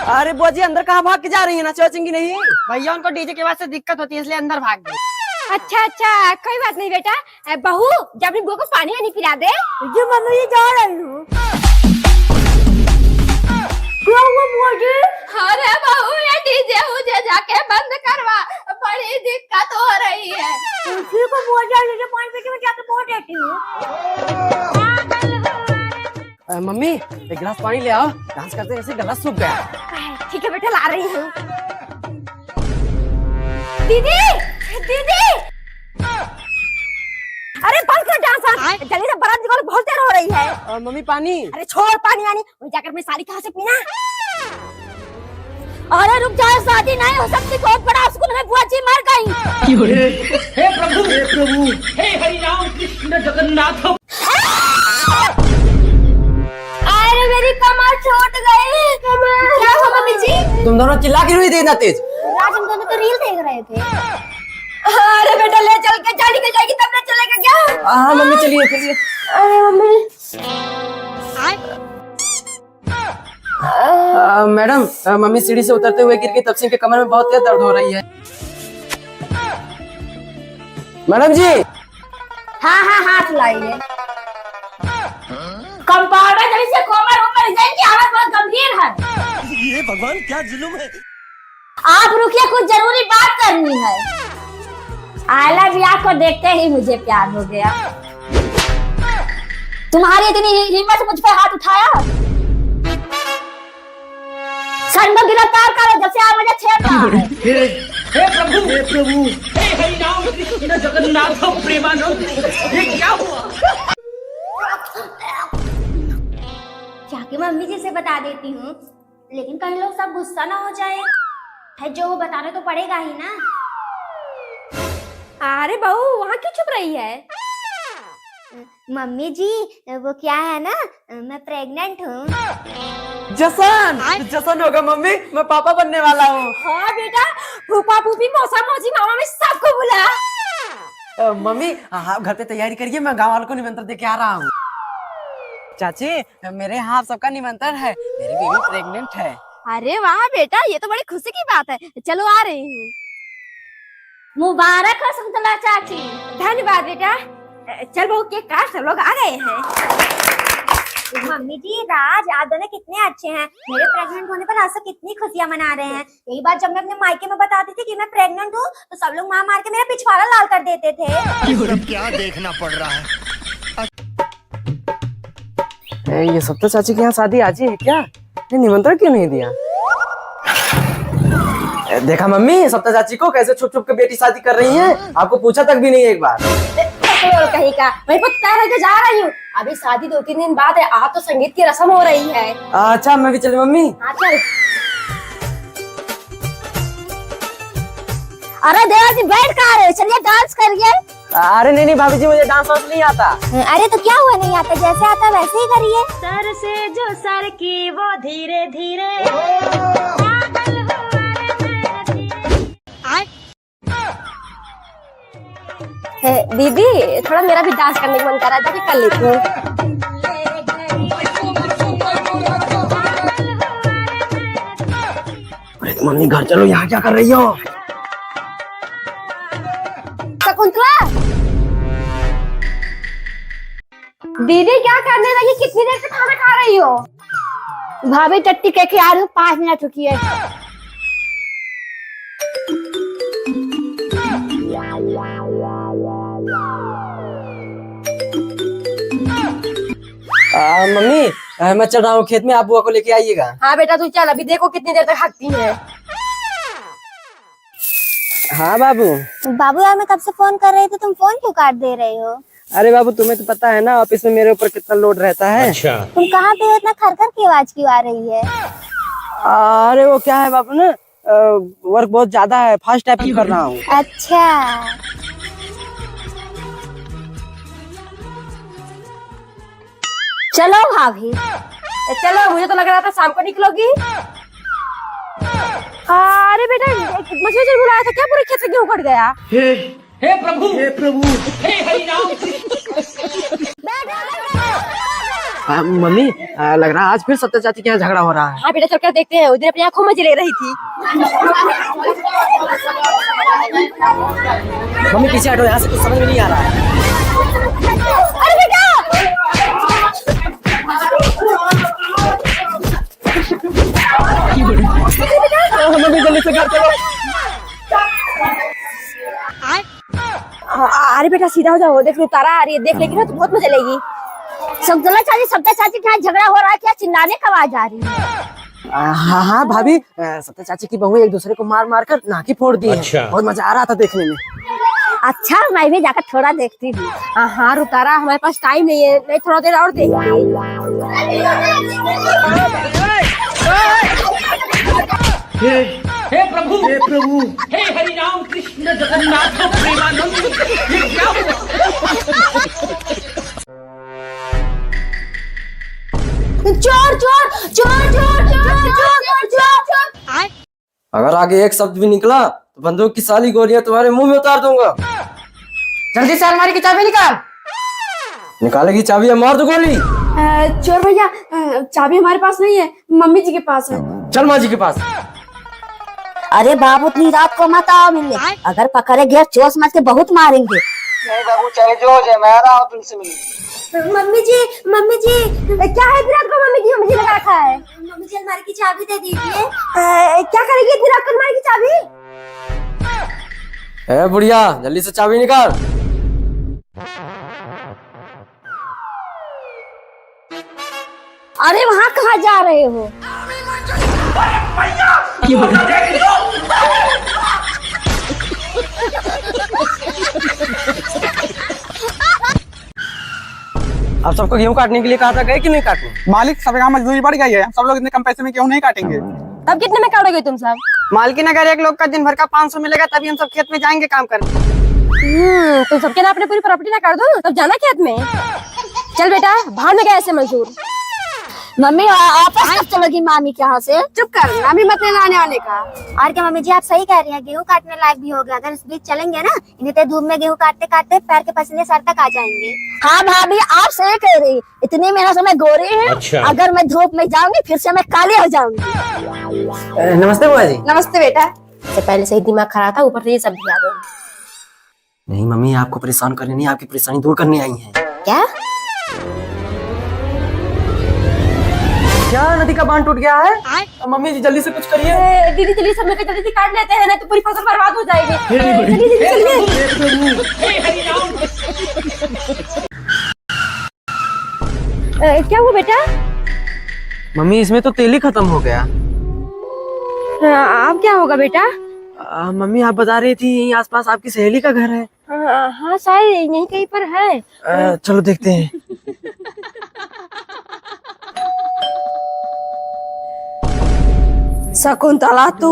अरे बुआ जी अंदर कहाँ भाग के जा रही है, नाचेंगी नहीं? भैया उनको डीजे के बाद से दिक्कत होती है इसलिए अंदर भाग गए। अच्छा अच्छा कोई बात नहीं बेटा। बहू जब अपनी बुआ को पानी आनी पिला दे। जो मम्मी जी जा रही हूँ। क्या हुआ बुआ जी? अरे बहू ये डीजे मुझे जाके बंद करवा, बड़ी दिक्कत हो रही है। उसी को बुआ जी पानी पी के मैं जाके बोल देती हूँ। मम्मी एक गिलास पानी ले आओ, डांस करते ऐसे गला सूख गया। ठीक है बेटा ला रही हूँ। दीदी दीदी अरे बंद कर डांस, जल्दी से बारात निकालो, बहुत देर हो रही है। मम्मी पानी। अरे छोड़ पानी आनी, वही जाकर अपनी साड़ी कहाँ से पीना। अरे रुक जाओ, शादी नहीं हो सकती, बहुत बड़ा स्कूल में बुआ जी मर गई। हे प्रभु हे प्रभु, हे हरि राम कृष्ण जगन्नाथ। अरे मेरी कमर छूट गई। क्या हुआ मम्मी जी? तुम दोनों चिल्ला क्यों नहीं इतना तेज? राज हम दोनों तो रील देख रहे थे। अरे बेटा ले चल के गाड़ी निकल जाएगी तब ना चलेगा क्या? हाँ मम्मी चलिए चलिए। अरे मम्मी मैडम मम्मी सीढ़ी से उतरते हुए गिर गई, तब से इनके कमर में बहुत तेज दर्द हो रही है। मैडम जी। हाँ हाँ हाथ लाइए। कंपाउंडर जल्दी से कोमर ऊपर इनकी हालत बहुत गंभीर है। ये भगवान क्या जुल्म है। आप रुकिए, कुछ जरूरी बात करनी है। आला बिया को देखते ही मुझे प्यार हो गया। तुम्हारी इतनी हिम्मत मुझ पे हाथ उठाया। सर में गिरफ्तार करो, जब से आप मुझे छेड़ रहा है। हे प्रभु हे प्रभु, हे हरि राम कृष्ण जगन्नाथ प्रेमानंद। ये क्या हुआ? जाके मम्मी जी से बता देती हूँ, लेकिन कहीं लोग सब गुस्सा ना हो जाए। है जो वो बताना तो पड़ेगा ही ना। अरे बहू वहाँ क्यों छुप रही है? मम्मी जी वो क्या है ना, मैं प्रेग्नेंट हूँ। जसन जसन होगा मम्मी, मैं पापा बनने वाला हूँ। हाँ बेटा, फूफा फूफी मौसा मौसी मामा में सबको बुला। मम्मी आप घर पे तैयारी करिए, मैं गाँव वालों को निमंत्रण दे के आ रहा हूँ। चाची मेरे यहाँ आप सबका निमंत्रण है, मेरी बेबी प्रेग्नेंट है। अरे वाह बेटा, ये तो बड़ी खुशी की बात है। चलो आ रही हूँ। मुबारक हो शकुंतला चाची। धन्यवाद बेटा। चल बहू केक काट, सब लोग आ गए हैं। मम्मी जी राज आप दोनों कितने अच्छे हैं। मेरे प्रेग्नेंट होने पर आज सब कितनी खुशियां मना रहे हैं। यही बात जब मैं अपने मायके में बताती थी कि मैं प्रेग्नेंट हूँ तो सब लोग मार मार के मेरा पिछवाड़ा लाल कर देते थे। क्या देखना पड़ रहा है। ये सप्ता चाची के यहाँ शादी आज ही है क्या? निमंत्रण क्यों नहीं दिया? देखा मम्मी सप्ता चाची को कैसे छुप छुप के बेटी शादी कर रही है, आपको पूछा तक भी नहीं एक बार। कहीं का मैं खुद तैयार होकर जा रही हूँ। अभी शादी 2-3 दिन बाद है। आज तो संगीत की रस्म हो रही है। अच्छा मैं भी चली मम्मी। हाँ चल। अरे देवा जी बैठ कर रहे, चलिए डांस करिए। अरे नहीं भाभी जी मुझे डांस वांस नहीं आता। अरे तो क्या हुआ नहीं आता, जैसे आता वैसे ही करिए। सर से जो सर की वो धीरे धीरे। दीदी थोड़ा मेरा भी डांस करने का मन कर रहा था कि कर लेती हूँ। मम्मी घर चलो, यहाँ क्या कर रही हो? शकुंतला दीदी क्या करने लगी, कितनी देर से खाना खा रही हो? भाभी टट्टी के आ रही हूँ, 5 मिनट रुकिए। मम्मी मैं चल रहा हूँ खेत में, आप बुआ को लेके आइएगा। हाँ बेटा तू चल, अभी देखो कितनी देर तक हकती है। हाँ बाबू। बाबू यार मैं कब से फोन कर रही थी, तुम फोन क्यों काट दे रहे हो? अरे बाबू तुम्हें तो पता है ना ऑफिस में मेरे ऊपर कितना लोड रहता है। अच्छा। तुम कहाँ पे हो, इतना खरखर की आवाज क्यों आ रही है? अरे वो क्या है बाबू ना, वर्क बहुत ज्यादा है, फास्ट टाइपिंग कर रहा हूँ। अच्छा चलो भाभी चलो, मुझे तो लग रहा था शाम को निकलोगी। अरे बेटा मछली बुलाया था क्या, पूरे खेत से गेहूं कट गया। हे प्रभु हे प्रभु, हे हरि राम। मम्मी लग रहा है आज फिर सत्या चाची के यहाँ झगड़ा हो रहा है। हाँ बेटा चल कर देखते हैं, उधर अपनी आंखों में ले रही थी। मम्मी पीछे हटो, यहाँ से कुछ समझ में नहीं आ रहा है। अरे बेटा मम्मी जल्दी से घर चलो। अरे बेटा सीधा हो जाओ, देख लो तारा आ रही है, देख लेगी ना तो बहुत मजा लेगी। सब्जा चाची के यहाँ झगड़ा हो रहा है क्या? चिल्लाने का आवाज आ रही है। हाँ हाँ भाभी, सत्या चाची की बहू एक दूसरे को मार मार कर नाकी फोड़ दी है। बहुत मजा आ रहा था देखने में। अच्छा मैं भी जाकर थोड़ा देखती हूँ। हाँ रुतारा, हमारे पास टाइम नहीं है, नहीं थोड़ा देर और देखते। हे प्रभु हे हरि राम कृष्ण जगन्नाथ प्रेमानंद, ये क्या हुआ? चोर चोर चोर चोर चोर चोर चोर चोर। अगर आगे एक शब्द भी निकला तो बंदूक की साली गोलियां तुम्हारे मुंह में उतार दूंगा। जल्दी से अलमारी की चाबी निकाल। निकालेगी चाबी या मार दो गोली। चोर भैया चाबी हमारे पास नहीं है, मम्मी जी के पास है। चल माँ जी के पास। अरे बाबू इतनी रात को मत आओ मिलने, अगर पकड़े गए चोर समझ के बहुत मारेंगे। नहीं बाबू चाहे जो हो जाए, मैं आ रहा हूँ तुमसे मिलने। मम्मी जी क्या है विराट को? मम्मी जी मुझे लगा रखा है। मम्मी जी अलमारी की चाबी दे दीजिए। क्या करेगी विराट को अलमारी की चाबी? ए बुढ़िया जल्दी से चाबी निकाल। अरे वहाँ कहाँ जा रहे हो? आप सबको गेहूं काटने के लिए कहा था, गए कि नहीं काटने? मालिक सब यहाँ मजदूरी बढ़ गई है, सब लोग इतने कम पैसे में गेहूं नहीं काटेंगे। तब कितने में काटोगे तुम सब? मालकिन अगर एक लोग का दिन भर का 500 मिलेगा तभी हम सब खेत में जाएंगे काम करने। तुम सबके ना अपने पूरी प्रॉपर्टी ना कर दो तब जाना खेत में। चल बेटा भाड़ में गए ऐसे मजदूर। मम्मी वापस कब चलोगी मामी के यहाँ से? चुप कर, नामी मत लेना आने वाले का। और क्या मम्मी जी आप सही कह रही हैं, गेहूं काटने लायक भी हो गया। अगर इस बीच चलेंगे ना, इतने धूप में गेहूं काटते काटते पैर के पसीने सर तक आ जाएंगे। हाँ भाभी आप सही कह रही, इतनी मेरा समय गोरी है। अच्छा। अगर मैं धूप में जाऊंगी फिर से मैं काली हो जाऊंगी। नमस्ते बुआ जी। नमस्ते बेटा। से पहले से ही दिमाग खराब था, ऊपर से ये सब भी आ गए। नहीं मम्मी आपको परेशान करने नहीं, आपकी परेशानी दूर करने आई है। क्या? क्या नदी का बांध टूट गया है? मम्मी जी जल्दी से कुछ करिए। दीदी चलिए सब मिलकर जल्दी से काट लेते हैं, नहीं तो पूरी फसल बर्बाद हो जाएगी। क्या हुआ बेटा? मम्मी इसमें तो तेल ही खत्म हो गया। अब क्या होगा बेटा? मम्मी आप बता रही थी यहीं आसपास आपकी सहेली का घर है। हाँ शायद यहीं कहीं पर है। चलो देखते हैं। शकुंतला तू?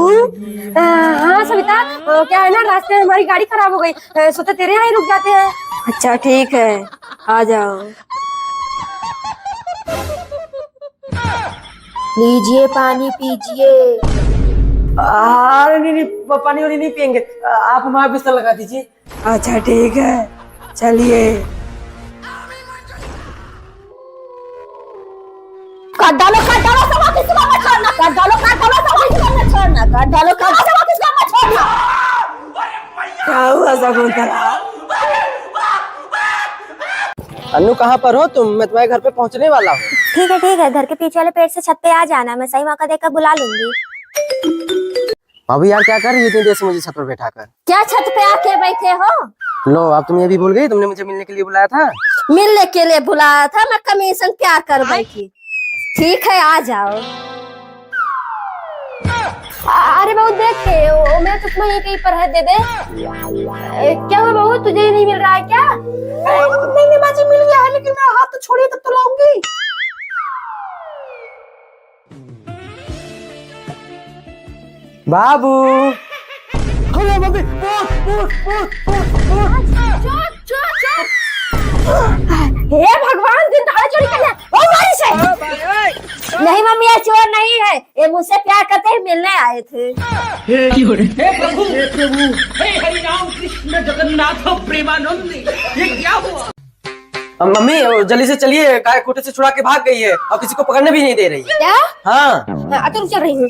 हाँ सविता, क्या है ना रास्ते में हमारी गाड़ी खराब हो गई, सोचा तेरे यहाँ ही रुक जाते हैं। अच्छा ठीक है आ जाओ। लीजिए पानी पीजिए। अरे नहीं पानी वानी नहीं पियेंगे, आप हमारा बिस्तर लगा दीजिए। अच्छा ठीक है चलिए। काट डालो सब ऑफिस को मत छोड़ना। काट डालो सब ऑफिस को मत छोड़ना। काट डालो सब ऑफिस को मत छोड़ना। क्या हुआ शकुंतला? अन्नू कहाँ पर हो तुम? मैं तुम्हारे घर पे पहुँचने वाला हूँ। ठीक है घर के पीछे वाले पेड़ से छत पे आ जाना, मैं सही मौका देकर बुला लूंगी। भाभी यार क्या कर रही है इतनी देर से मुझे छत पर बैठा कर? क्या छत पे आके बैठे हो? लो अब तुम ये भी भूल गई, तुमने मुझे मिलने के लिए बुलाया था। मिलने के लिए बुलाया था, मैं कमीशन क्या कर बैठी। ठीक है आ जाओ। अरे बहू देख के वो मेरा चश्मा यहीं कहीं पर है, दे दे। क्या हुआ बहू, तुझे ही नहीं मिल रहा है क्या? नहीं बाजी मिल गया है, लेकिन मेरा हाथ तो छोड़िए तब तो लाऊंगी। बाबू हे भगवान, दिन दहाड़े चोरी कर लिया। ओ मारी से। नहीं मम्मी ये चोर नहीं है, ये मुझसे प्यार करते ही मिलने आए थे। हे प्रभु हे हरि राम कृष्ण जगन्नाथ प्रेमानंद, ये क्या हुआ? मम्मी जल्दी से चलिए, गाय खूंटे से छुड़ा के भाग गई है और किसी को पकड़ने भी नहीं दे रही है। क्या? हाँ तो रुक, चल रही हूँ।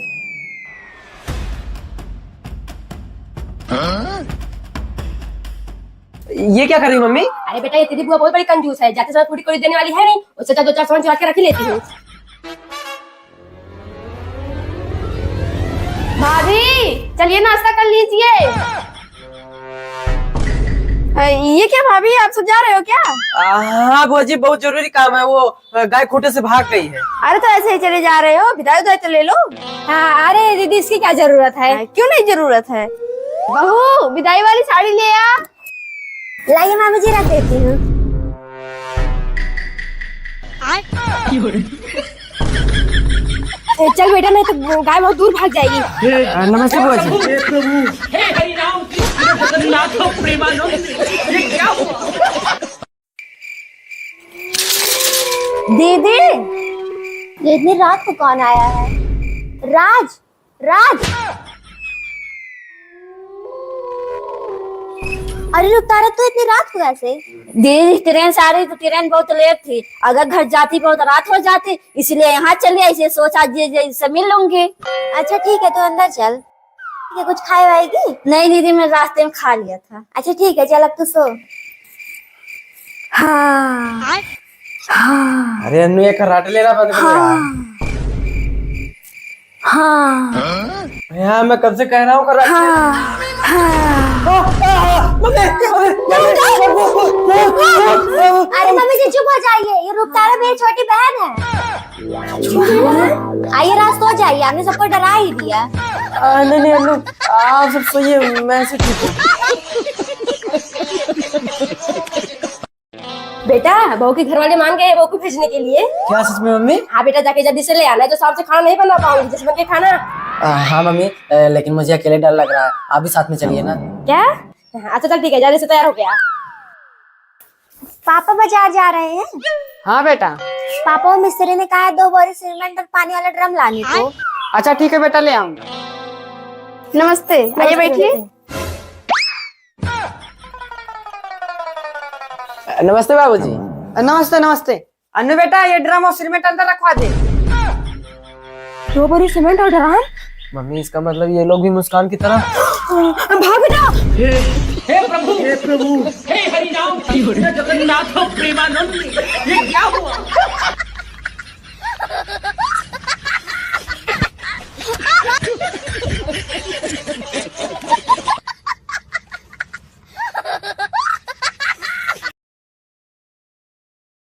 ये क्या कर रही मम्मी? अरे बेटा, ये तेरी बुआ बहुत बड़ी कंजूस है, जाते समय पूरी कोड़ी देने वाली है नहीं, उससे तो 2-4 सामान चुरा के रख ही लेती हूँ। भाभी चलिए नाश्ता कर लीजिए। ये क्या भाभी, आप सब जा रहे हो क्या? हाँ बुआ जी, बहुत जरूरी काम है, वो गाय खूंटे से भाग गई है। अरे तो ऐसे ही चले जा रहे हो, विदाई उदाई तो ले लो। हाँ, अरे दीदी इसकी क्या जरूरत है? क्यों नहीं जरूरत है? बहू विदाई वाली साड़ी ले आ। लाइए मामी जी, रख देती हूँ। चल बेटा, नहीं तो गाय बहुत दूर भाग जाएगी। नमस्ते बुआ जी। हे प्रभु, हे हरि राम कृष्ण जगन्नाथ प्रेमानंद, ये क्या हुआ? दीदी, ये इतनी रात को कौन आया है? राज, राज। अरे रुकतारा, तू इतनी रात को कैसे? दीदी ट्रेन से आ रही तो ट्रेन बहुत लेट थी, अगर घर जाती बहुत रात हो जाती, इसलिए यहाँ चली आई, सोचा से मिल लूंगी। अच्छा ठीक है, तू अंदर चल। ठीक है, कुछ खाए आएगी? नहीं दीदी, मैं रास्ते में खा लिया था। अच्छा ठीक है, चल अब तू सो। हाँ हाँ अरे अन्नू, ये खर्राटे लेना बंद कर यार। हाँ हाँ मैं कब से कह रहा हूँ खर्राटे। अरे मम्मी जी चुप हो जाइए, ये रुकतारा मेरी छोटी बहन है। आइए राज, सो जाइए, आपने सबको डरा ही दिया। नहीं नहीं अन्नू, आप सब सोइए, मैं ऐसे ठीक हूँ। बेटा, बहू के घर वाले मान गए बहू को भेजने के लिए। क्या सच में मम्मी? हाँ बेटा, जाके जल्दी से ले आना, तो शाम से खाना नहीं बना पाऊंगी, जिस बन के खाना। हाँ मम्मी, लेकिन मुझे अकेले डर लग रहा है, आप भी साथ में चलिए ना। क्या? अच्छा चल ठीक है, जल्दी से तैयार हो गया। पापा बाजार जा रहे हैं। हाँ बेटा। पापा को मिस्त्री ने कहा है 2 बोरी सीमेंट और पानी वाला ड्रम लाने को। अच्छा ठीक है बेटा, ले आऊंगा। नमस्ते, आइए बैठिए। नमस्ते बाबूजी। नमस्ते नमस्ते। अन्नू बेटा, ये ड्रम और सीमेंट अंदर रखवा दे। 2 बोरी सीमेंट और ड्रम? मम्मी, इसका मतलब ये लोग भी मुस्कान की तरह। भाग बेटा। हे प्रभु, हे हरि राम कृष्ण जगन्नाथ प्रेमानंद, ये क्या हुआ?